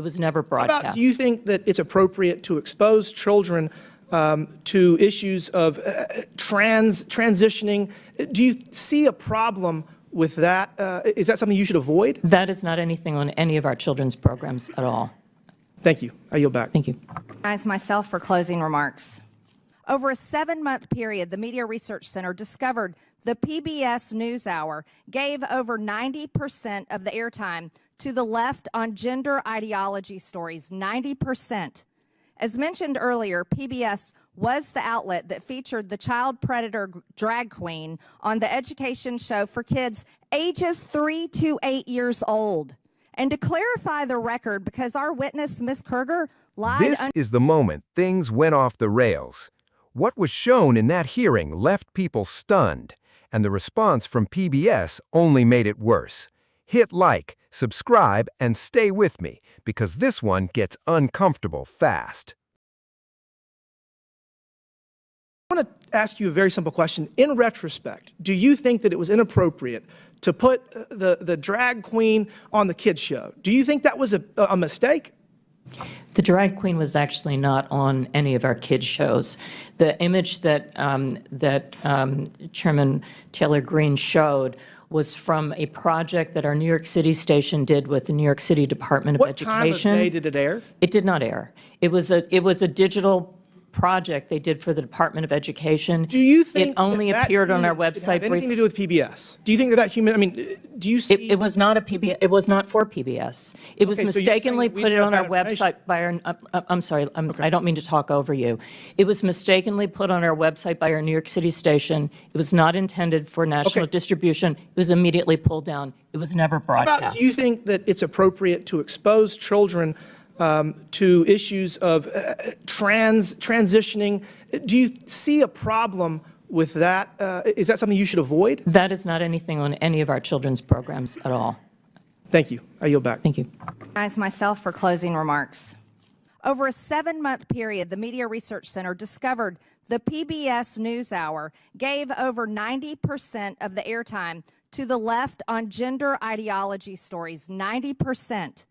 was never How broadcast. about, do you think that it's appropriate to expose children to issues of transitioning? Do you see a problem with that? Is that something you should avoid? That is not anything on any of our children's programs at all. Thank you. I yield back. Thank you. Myself for closing remarks. Over a 7-month period, the Media Research Center discovered the PBS NewsHour gave over 90% of the airtime to the left on gender ideology stories, 90%. As mentioned earlier, PBS was the outlet that featured the child predator drag queen on the education show for kids ages 3 to 8 years old. And to clarify the record, because our witness, Ms. Kerger, lied. This is the moment things went off the rails. What was shown in that hearing left people stunned, and the response from PBS only made it worse. Hit like, subscribe, and stay with me, because this one gets uncomfortable fast. I want to ask you a very simple question. In retrospect, do you think that it was inappropriate to put the drag queen on the kids' show? Do you think that was a mistake? The drag queen was actually not on any of our kids' shows. The image that Chairman Taylor Greene showed was from a project that our New York City station did with the New York City Department of Education. What time of day did it air? It did not air. It was a digital project they did for the Department of Education. Do you think it only appeared on our website? Have anything to do with PBS? Do you think that human? I mean, do you see? It was not a PBS. It was not for PBS. It was mistakenly put it on our website by our. I'm sorry. I don't mean to talk over you. It was mistakenly put on our website by our New York City station. It was not intended for national distribution. It was immediately pulled down. It was never broadcast. Do you think that it's appropriate to expose children to issues of transitioning? Do you see a problem with that? Is that something you should avoid? That is not anything on any of our children's programs at all. Thank you. I yield back. Thank you. Myself for closing remarks. Over a 7-month period, the Media Research Center discovered the PBS NewsHour gave over 90% of the airtime to the left on gender ideology stories, 90%.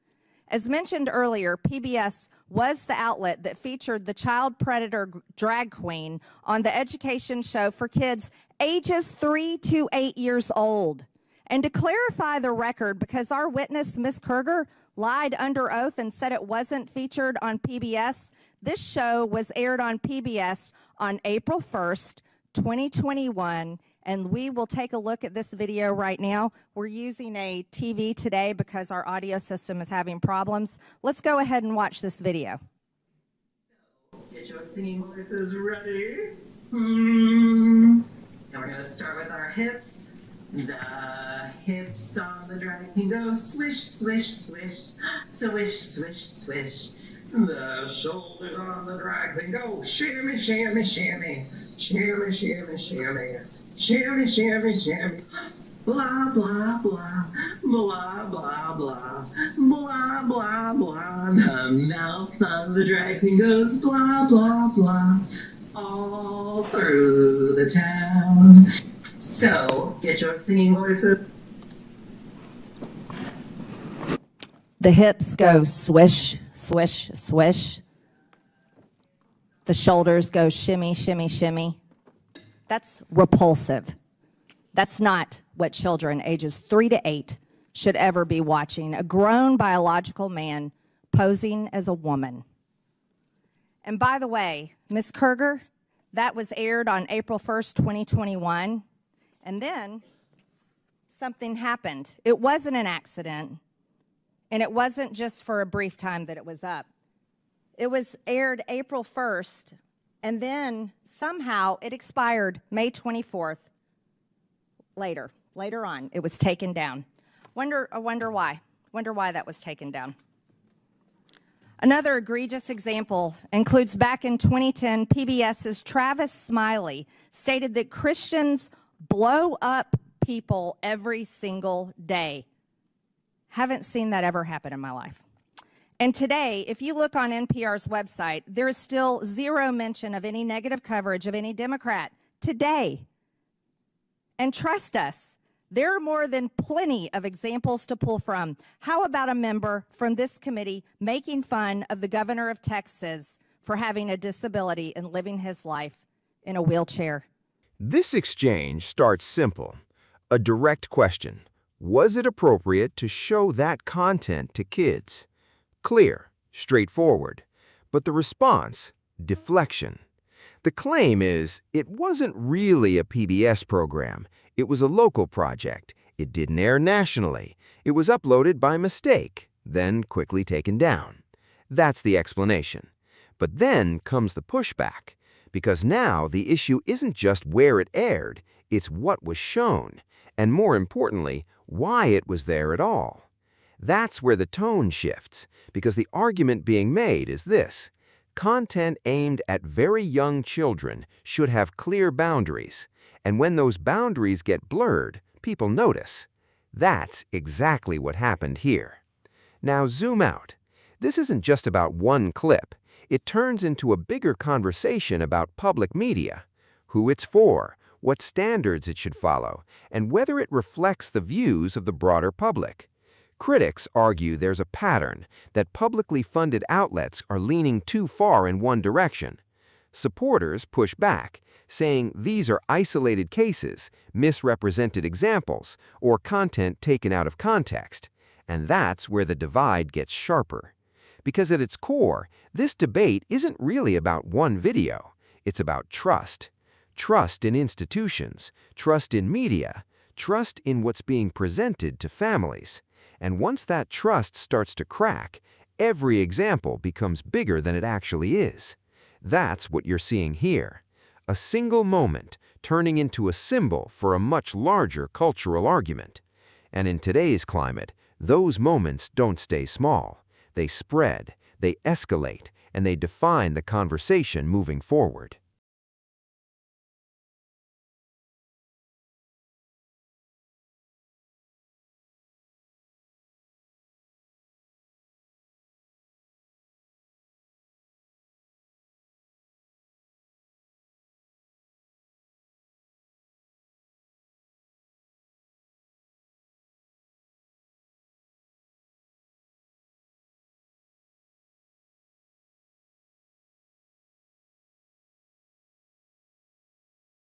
As mentioned earlier, PBS was the outlet that featured the child predator drag queen on the education show for kids ages 3 to 8 years old. And to clarify the record, because our witness, Ms. Kerger, lied under oath and said it wasn't featured on PBS, this show was aired on PBS on April 1st, 2021. And we will take a look at this video right now. We're using a TV today because our audio system is having problems. Let's go ahead and watch this video. So, get your singing voices ready. And we're going to start with our hips. The hips on the drag queen go swish, swish, swish, swish, swish, swish. The shoulders on the drag queen go shimmy, shimmy, shimmy, shimmy, shimmy, shimmy. Shimmy, shimmy, shimmy, blah, blah, blah, blah, blah, blah, blah, blah, blah. The mouth on the drag queen goes blah, blah, blah, all through the town. So, get your singing voices. The hips go swish, swish, swish. The shoulders go shimmy, shimmy, shimmy. That's repulsive. That's not what children ages 3 to 8 should ever be watching. A grown biological man posing as a woman. And by the way, Ms. Kerger, that was aired on April 1st, 2021. And then something happened. It wasn't an accident. And it wasn't just for a brief time that it was up. It was aired April 1st. And then somehow it expired May 24th. Later on, it was taken down. I wonder why. Wonder why that was taken down. Another egregious example includes back in 2010, PBS's Travis Smiley stated that Christians blow up people every single day. Haven't seen that ever happen in my life. And today, if you look on NPR's website, there is still zero mention of any negative coverage of any Democrat today. And trust us, There are more than plenty of examples to pull from. How about a member from this committee making fun of the governor of Texas for having a disability and living his life in a wheelchair? This exchange starts simple. A direct question. Was it appropriate to show that content to kids? Clear, straightforward. But the response? Deflection. The claim is, it wasn't really a PBS program. It was a local project. It didn't air nationally. It was uploaded by mistake, then quickly taken down. That's the explanation. But then comes the pushback, because now the issue isn't just where it aired, it's what was shown, and more importantly, why it was there at all. That's where the tone shifts, because the argument being made is this: content aimed at very young children should have clear boundaries, and when those boundaries get blurred, people notice. That's exactly what happened here. Now zoom out. This isn't just about one clip. It turns into a bigger conversation about public media, who it's for, what standards it should follow, and whether it reflects the views of the broader public. Critics argue there's a pattern that publicly funded outlets are leaning too far in one direction. Supporters push back, saying these are isolated cases, misrepresented examples, or content taken out of context. And that's where the divide gets sharper. Because at its core, this debate isn't really about one video. It's about trust. Trust in institutions, trust in media, trust in what's being presented to families. And once that trust starts to crack, every example becomes bigger than it actually is. That's what you're seeing here. A single moment turning into a symbol for a much larger cultural argument. And in today's climate, those moments don't stay small. They spread, they escalate, and they define the conversation moving forward.